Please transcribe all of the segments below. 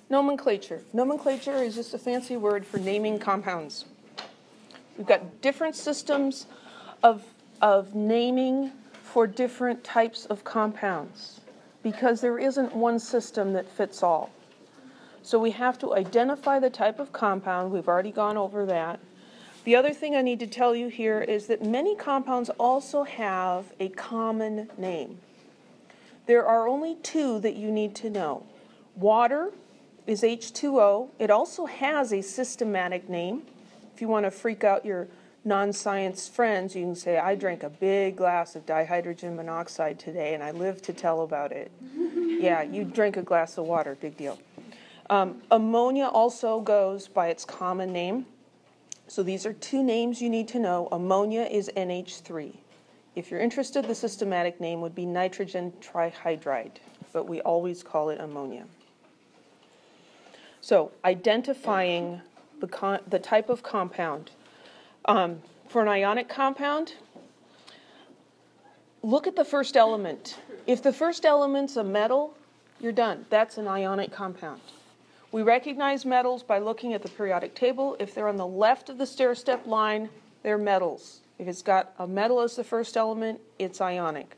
Nomenclature. Nomenclature is just a fancy word for naming compounds. We've got different systems of naming for different types of compounds because there isn't one system that fits all. So we have to identify the type of compound. We've already gone over that. The other thing I need to tell you here is that many compounds also have a common name. There are only two that you need to know. Water is H2O. It also has a systematic name. If you want to freak out your non-science friends, you can say, I drank a big glass of dihydrogen monoxide today and I live to tell about it. Yeah, you drank a glass of water, big deal. Ammonia also goes by its common name. So these are two names you need to know. Ammonia is NH3. If you're interested, the systematic name would be nitrogen trihydride, but we always call it ammonia. So identifying the type of compound. For an ionic compound, look at the first element. If the first element's a metal, you're done. That's an ionic compound. We recognize metals by looking at the periodic table. If they're on the left of the stair-step line, they're metals. If it's got a metal as the first element, it's ionic.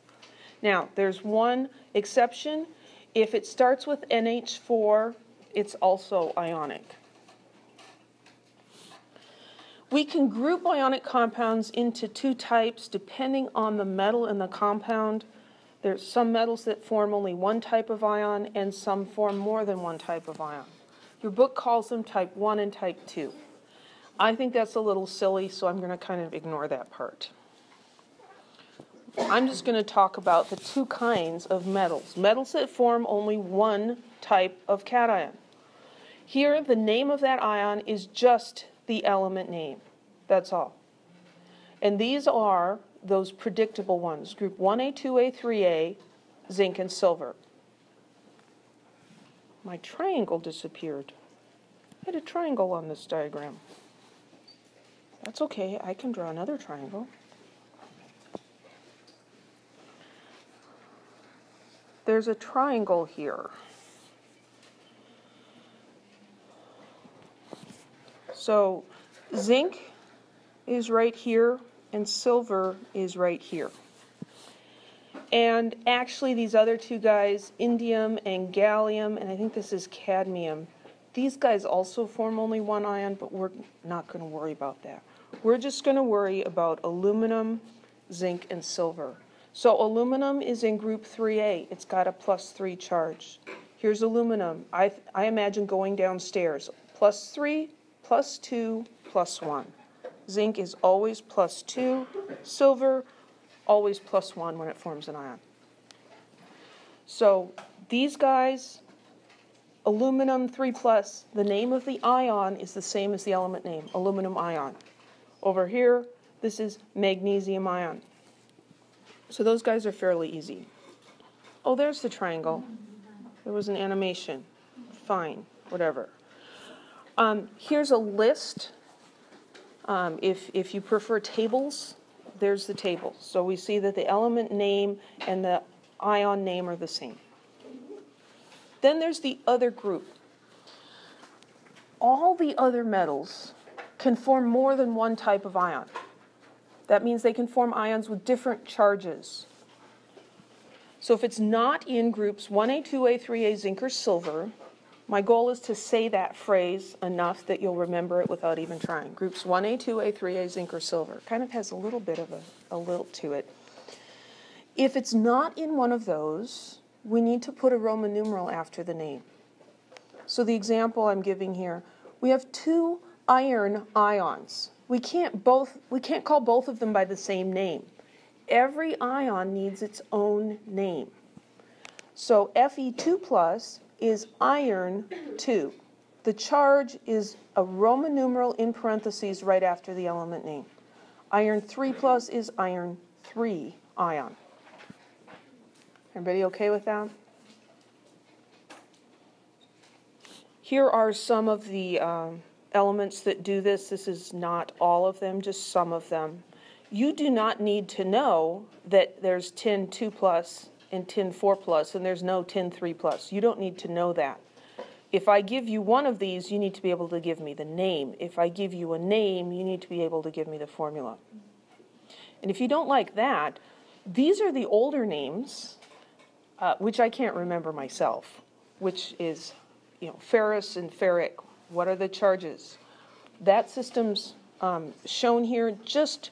Now, there's one exception. If it starts with NH4, it's also ionic. We can group ionic compounds into two types depending on the metal in the compound. There's some metals that form only one type of ion and some form more than one type of ion. Your book calls them type 1 and type 2. I think that's a little silly, so I'm going to kind of ignore that part. I'm just going to talk about the two kinds of metals. Metals that form only one type of cation. Here, the name of that ion is just the element name. That's all. And these are those predictable ones, group 1A, 2A, 3A, zinc and silver. My triangle disappeared. I had a triangle on this diagram. That's okay, I can draw another triangle. There's a triangle here. So zinc is right here and silver is right here. And actually these other two guys, indium and gallium, and I think this is cadmium, these guys also form only one ion, but we're not going to worry about that. We're just going to worry about aluminum, zinc, and silver. So aluminum is in group 3A. It's got a +3 charge. Here's aluminum. I imagine going downstairs. +3, +2, +1. Zinc is always +2. Silver, always +1 when it forms an ion. So these guys, aluminum 3+, the name of the ion is the same as the element name, aluminum ion. Over here, this is magnesium ion. So those guys are fairly easy. Oh, there's the triangle. There was an animation. Fine, whatever. Here's a list. If you prefer tables, there's the table. So we see that the element name and the ion name are the same. Then there's the other group. All the other metals can form more than one type of ion. That means they can form ions with different charges. So if it's not in groups 1A, 2A, 3A, zinc, or silver, my goal is to say that phrase enough that you'll remember it without even trying. Groups 1A, 2A, 3A, zinc, or silver. Kind of has a little bit of a lilt to it. If it's not in one of those, we need to put a Roman numeral after the name. So the example I'm giving here, we have two iron ions. We can't call both of them by the same name. Every ion needs its own name. So Fe2+ is iron 2. The charge is a Roman numeral in parentheses right after the element name. Iron 3+ is iron 3 ion. Everybody okay with that? Here are some of the elements that do this. This is not all of them, just some of them. You do not need to know that there's tin 2+ and tin 4+, and there's no tin 3+. You don't need to know that. If I give you one of these, you need to be able to give me the name. If I give you a name, you need to be able to give me the formula. And if you don't like that, these are the older names, which I can't remember myself, which is, ferrous and ferric. What are the charges? That system's shown here just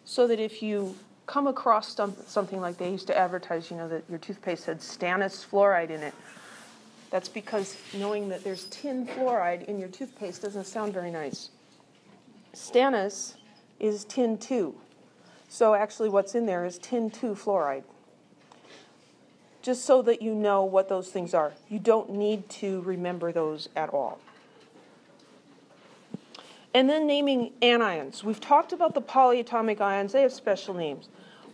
so that if you come across something like they used to advertise, that your toothpaste had stannous fluoride in it. That's because knowing that there's tin fluoride in your toothpaste doesn't sound very nice. Stannous is tin 2. So actually what's in there is tin 2 fluoride. Just so that you know what those things are. You don't need to remember those at all. And then naming anions. We've talked about the polyatomic ions. They have special names.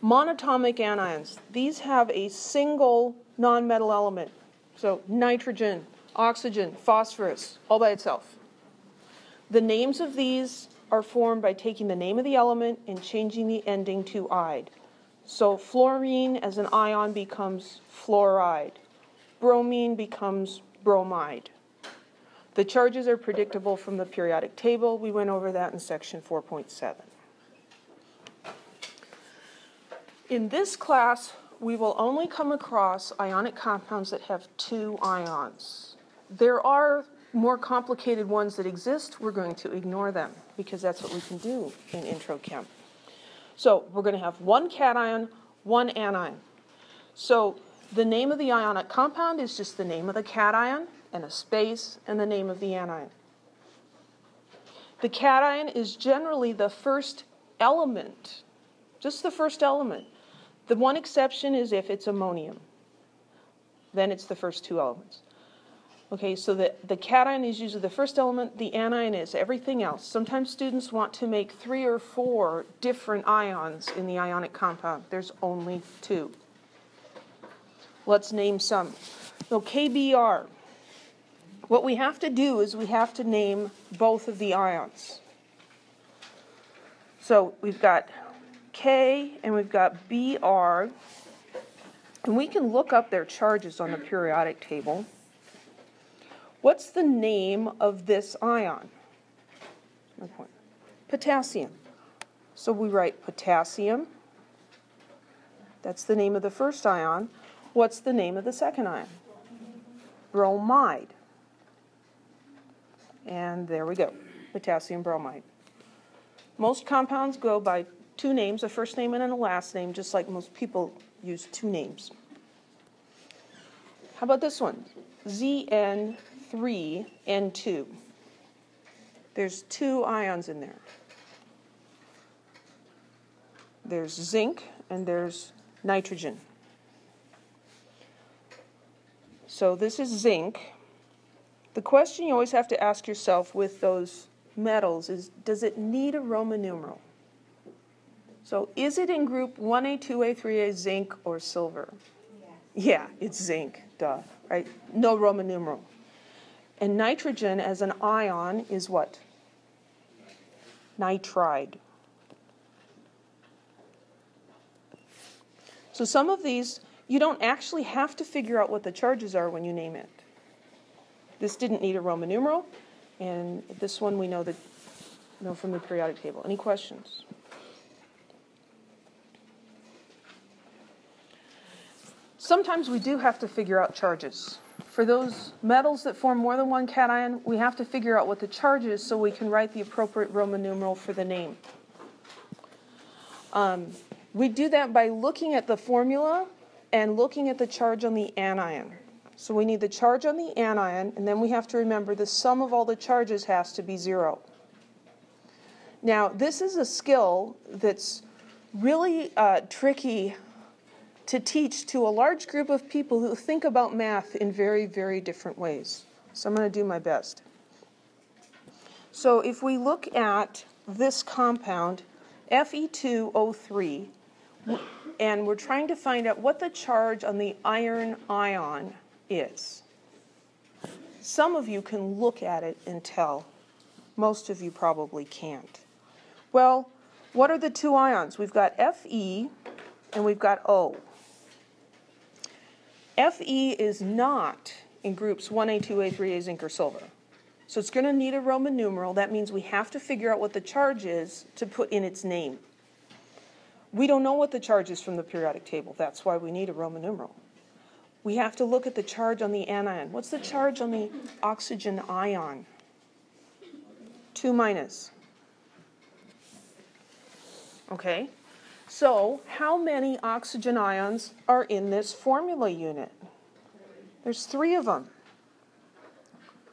Monoatomic anions. These have a single nonmetal element. So nitrogen, oxygen, phosphorus, all by itself. The names of these are formed by taking the name of the element and changing the ending to "ide." So fluorine as an ion becomes fluoride. Bromine becomes bromide. The charges are predictable from the periodic table. We went over that in section 4.7. In this class, we will only come across ionic compounds that have 2 ions. There are more complicated ones that exist. We're going to ignore them because that's what we can do in Intro Chem. So we're going to have 1 cation, 1 anion. So the name of the ionic compound is just the name of the cation and a space and the name of the anion. The cation is generally the first element, just the first element. The one exception is if it's ammonium. Then it's the first 2 elements. Okay, so the cation is usually the first element, the anion is everything else. Sometimes students want to make 3 or 4 different ions in the ionic compound. There's only 2. Let's name some. So KBr. What we have to do is we have to name both of the ions. So we've got K and we've got Br. And we can look up their charges on the periodic table. What's the name of this ion? Potassium. So we write potassium. That's the name of the first ion. What's the name of the second ion? Bromide. And there we go, potassium bromide. Most compounds go by 2 names, a first name and a last name, just like most people use 2 names. How about this one? ZN3N2. There's 2 ions in there. There's zinc and there's nitrogen. So this is zinc. The question you always have to ask yourself with those metals is, does it need a Roman numeral? So is it in group 1A, 2A, 3A, zinc, or silver? Yes. Yeah, it's zinc, duh, right? No Roman numeral. And nitrogen as an ion is what? Nitride. So some of these, you don't actually have to figure out what the charges are when you name it. This didn't need a Roman numeral, and this one we know from the periodic table. Any questions? Sometimes we do have to figure out charges. For those metals that form more than 1 cation, we have to figure out what the charge is so we can write the appropriate Roman numeral for the name. We do that by looking at the formula and looking at the charge on the anion. So we need the charge on the anion, and then we have to remember the sum of all the charges has to be 0. Now, this is a skill that's really tricky to teach to a large group of people who think about math in very, very different ways. So I'm going to do my best. So if we look at this compound, Fe2O3, and we're trying to find out what the charge on the iron ion is. Some of you can look at it and tell. Most of you probably can't. Well, what are the 2 ions? We've got Fe and we've got O. Fe is not in groups 1A, 2A, 3A zinc or silver. So it's going to need a Roman numeral. That means we have to figure out what the charge is to put in its name. We don't know what the charge is from the periodic table. That's why we need a Roman numeral. We have to look at the charge on the anion. What's the charge on the oxygen ion? 2 minus. Okay, so how many oxygen ions are in this formula unit? There's 3 of them.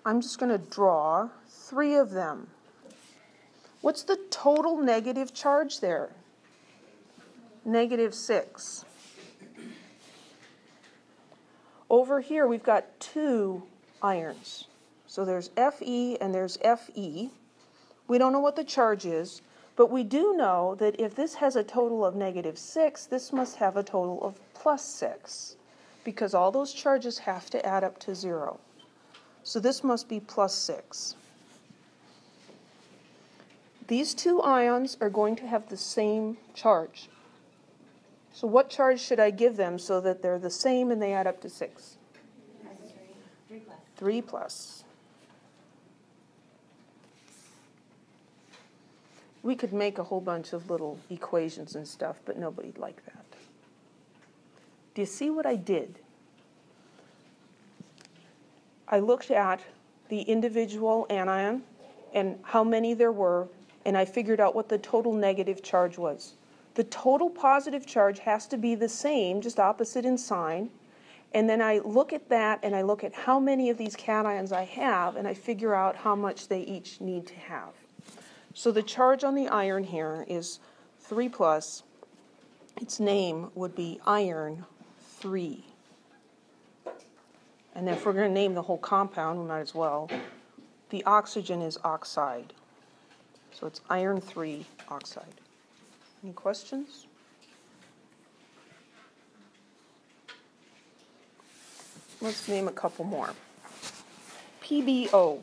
I'm just going to draw 3 of them. What's the total negative charge there? -6. Over here we've got 2 irons. So there's Fe and there's Fe. We don't know what the charge is, but we do know that if this has a total of -6, this must have a total of +6, because all those charges have to add up to 0. So this must be +6. These 2 ions are going to have the same charge. So what charge should I give them so that they're the same and they add up to 6? 3 plus. We could make a whole bunch of little equations and stuff, but nobody'd like that. Do you see what I did? I looked at the individual anion and how many there were, and I figured out what the total negative charge was. The total positive charge has to be the same, just opposite in sign. And then I look at that and I look at how many of these cations I have, and I figure out how much they each need to have. So the charge on the iron here is 3 plus. Its name would be iron 3. And if we're going to name the whole compound, we might as well. The oxygen is oxide. So it's iron 3 oxide. Any questions? Let's name a couple more. PbO.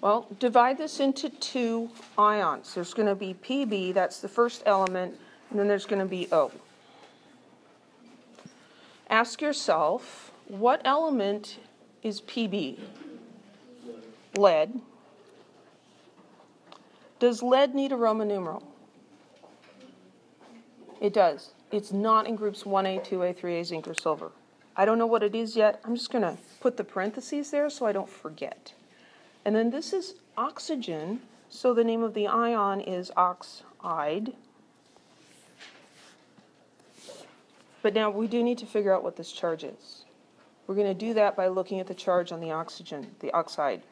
Well, divide this into 2 ions. There's going to be Pb, that's the first element, and then there's going to be O. Ask yourself, what element is Pb? Lead. Does lead need a Roman numeral? It does. It's not in groups 1A, 2A, 3A, zinc, or silver. I don't know what it is yet. I'm just going to put the parentheses there so I don't forget. And then this is oxygen, so the name of the ion is oxide. But now we do need to figure out what this charge is. We're going to do that by looking at the charge on the oxygen, the oxide.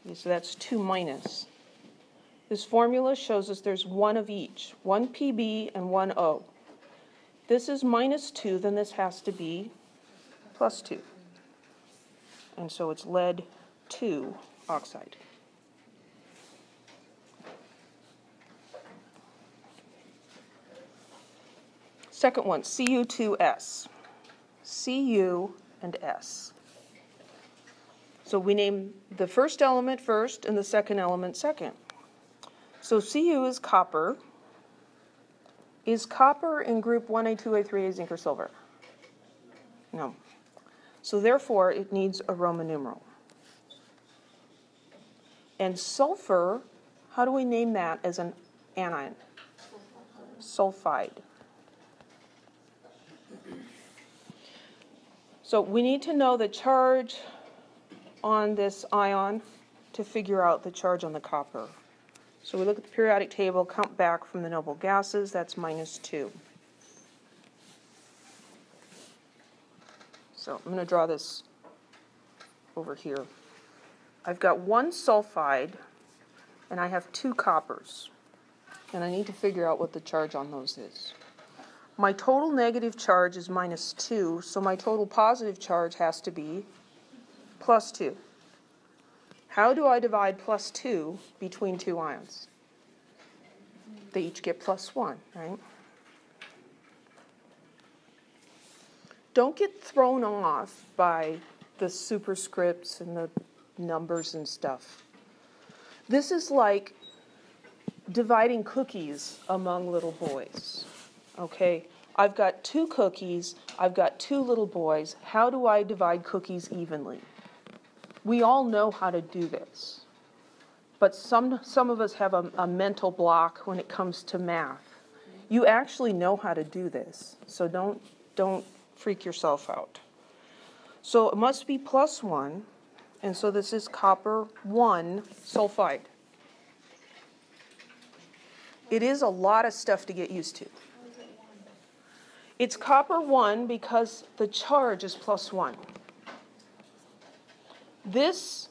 Okay, so that's 2 minus. This formula shows us there's 1 of each, 1 Pb and 1 O. This is -2, then this has to be +2. And so it's lead 2 oxide. Second one, Cu2S. Cu and S. So we name the first element first and the second element second. So Cu is copper. Is copper in group 1A, 2A, 3A, zinc, or silver? No. So therefore, it needs a Roman numeral. And sulfur, how do we name that as an anion? Sulfide. So we need to know the charge on this ion to figure out the charge on the copper. So we look at the periodic table, count back from the noble gases, that's -2. So I'm going to draw this over here. I've got 1 sulfide, and I have 2 coppers. And I need to figure out what the charge on those is. My total negative charge is -2, so my total positive charge has to be +2. How do I divide +2 between 2 ions? They each get +1, right? Don't get thrown off by the superscripts and the numbers and stuff. This is like dividing cookies among little boys. Okay? I've got 2 cookies, I've got 2 little boys. How do I divide cookies evenly? We all know how to do this. But some of us have a mental block when it comes to math. You actually know how to do this, so don't freak yourself out. So it must be +1, and so this is copper 1 sulfide. It is a lot of stuff to get used to. It's copper 1 because the charge is +1. This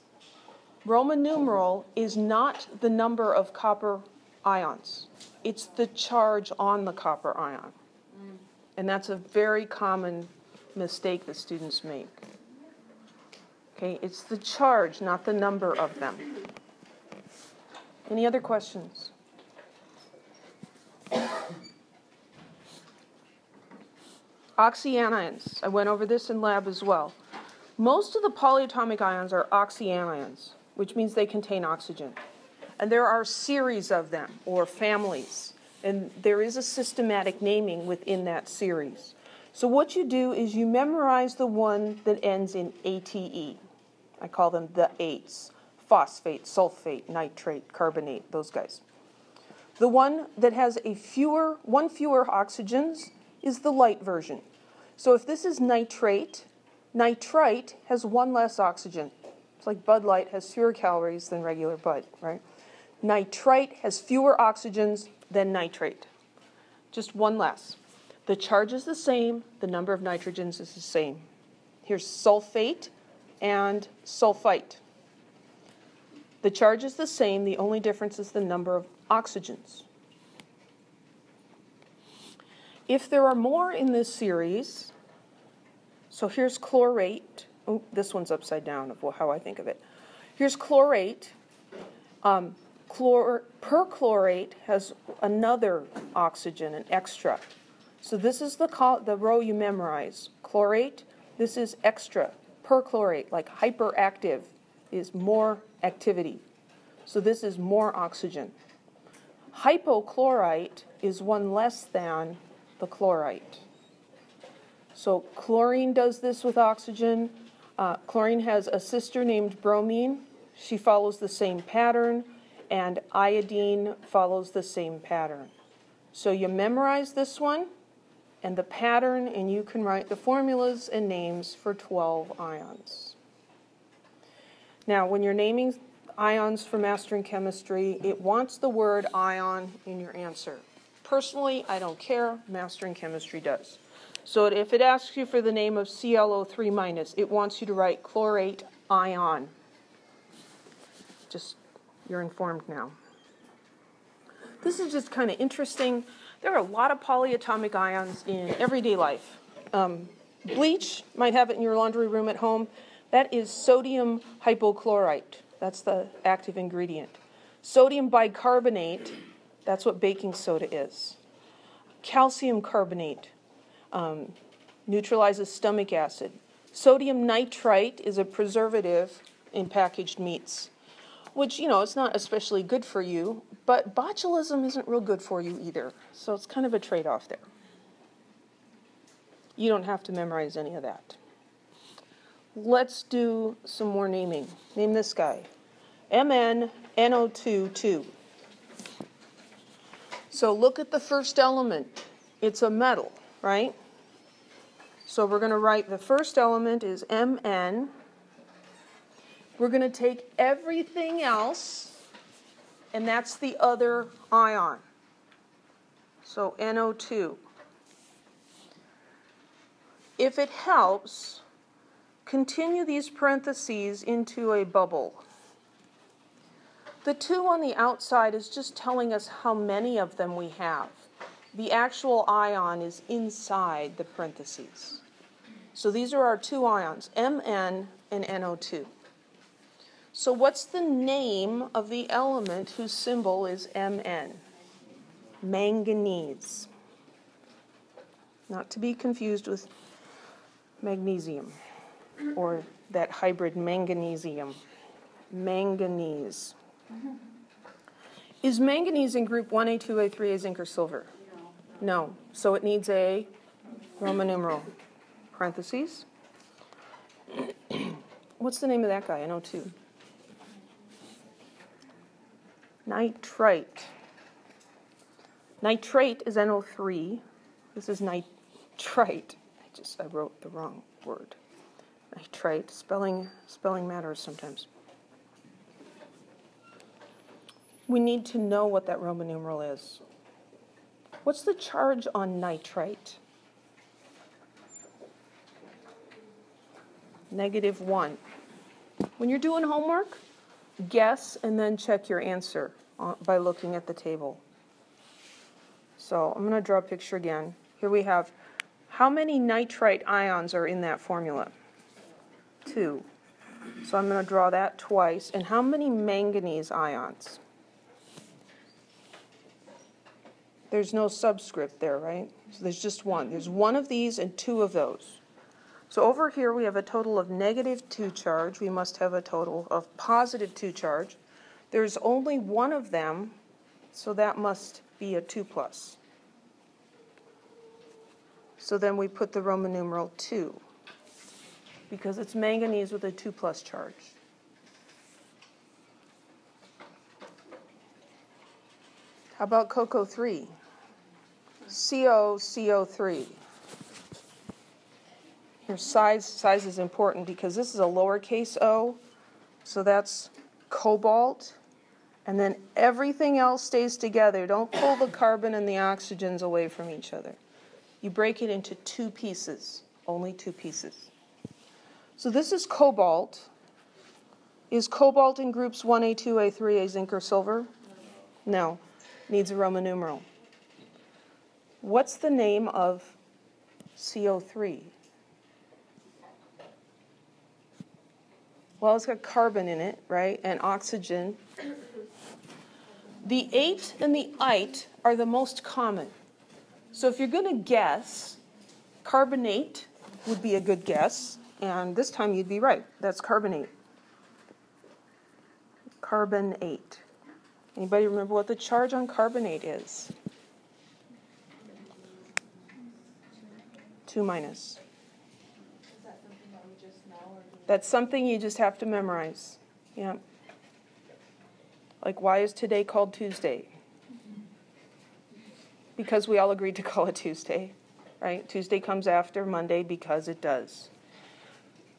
Roman numeral is not the number of copper ions. It's the charge on the copper ion. And that's a very common mistake that students make. Okay, it's the charge, not the number of them. Any other questions? Oxyanions. I went over this in lab as well. Most of the polyatomic ions are oxyanions, which means they contain oxygen. And there are series of them, or families. And there is a systematic naming within that series. So what you do is you memorize the one that ends in ATE. I call them the 8s. Phosphate, sulfate, nitrate, carbonate, those guys. The one that has one fewer oxygens is the light version. So if this is nitrate, nitrite has 1 less oxygen. It's like Bud Light has fewer calories than regular Bud, right? Nitrite has fewer oxygens than nitrate. Just 1 less. The charge is the same. The number of nitrogens is the same. Here's sulfate and sulfite. The charge is the same. The only difference is the number of oxygens. If there are more in this series, so here's chlorate. Oh, this one's upside down of how I think of it. Here's chlorate. Perchlorate has another oxygen, an extra. So this is the row you memorize. Chlorate, this is extra. Perchlorate, like hyperactive, is more activity. So this is more oxygen. Hypochlorite is 1 less than the chlorite. So chlorine does this with oxygen. Chlorine has a sister named bromine. She follows the same pattern, and iodine follows the same pattern. So you memorize this one and the pattern, and you can write the formulas and names for 12 ions. Now, when you're naming ions for mastering chemistry, it wants the word ion in your answer. Personally, I don't care. Mastering chemistry does. So if it asks you for the name of ClO3-, it wants you to write chlorate ion. Just, you're informed now. This is just kind of interesting. There are a lot of polyatomic ions in everyday life. Bleach, might have it in your laundry room at home. That is sodium hypochlorite. That's the active ingredient. Sodium bicarbonate, that's what baking soda is. Calcium carbonate neutralizes stomach acid. Sodium nitrite is a preservative in packaged meats, which, it's not especially good for you, but botulism isn't real good for you either. So it's kind of a trade-off there. You don't have to memorize any of that. Let's do some more naming. Name this guy. MnNO2. So look at the first element. It's a metal, right? So we're going to write the first element is Mn. We're going to take everything else, and that's the other ion. So NO2. If it helps, continue these parentheses into a bubble. The 2 on the outside is just telling us how many of them we have. The actual ion is inside the parentheses. So these are our 2 ions, Mn and NO2. So what's the name of the element whose symbol is Mn? Manganese. Not to be confused with magnesium or that hybrid manganesium. Manganese. Is manganese in group 1A, 2A, 3A, zinc, or silver? No. So it needs a Roman numeral, parentheses. What's the name of that guy? NO2. Nitrite. Nitrate is NO3. This is nitrite. I wrote the wrong word. Nitrite. Spelling matters sometimes. We need to know what that Roman numeral is. What's the charge on nitrite? -1. When you're doing homework, guess and then check your answer by looking at the table. So I'm going to draw a picture again. Here we have, how many nitrite ions are in that formula? 2. So I'm going to draw that twice. And how many manganese ions? There's no subscript there, right? So there's just one. There's one of these and 2 of those. So over here we have a total of -2 charge. We must have a total of +2 charge. There's only one of them, so that must be a 2+. So then we put the Roman numeral 2, because it's manganese with a 2+ charge. How about cocoa 3? CO3. Your size is important because this is a lowercase o, so that's cobalt, and then everything else stays together. Don't pull the carbon and the oxygens away from each other. You break it into 2 pieces, only 2 pieces. So this is cobalt. Is cobalt in groups 1A, 2A, 3A, zinc, or silver? No. Needs a Roman numeral. What's the name of CO3? Well, it's got carbon in it, right, and oxygen. The ate and the ite are the most common. So if you're going to guess, carbonate would be a good guess, and this time you'd be right. That's carbonate. Carbonate. Anybody remember what the charge on carbonate is? 2-. Is that something that we just know? Or that's something you just have to memorize. Yeah. Like, why is today called Tuesday? Because we all agreed to call it Tuesday, right? Tuesday comes after Monday because it does.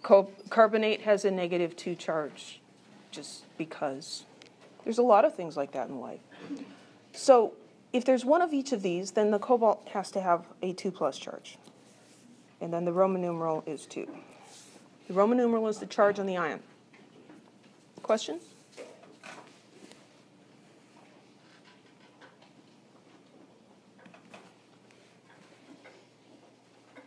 Carbonate has a -2 charge, just because. There's a lot of things like that in life. So if there's one of each of these, then the cobalt has to have a 2+ charge. And then the Roman numeral is 2. The Roman numeral is the charge on the ion. Question?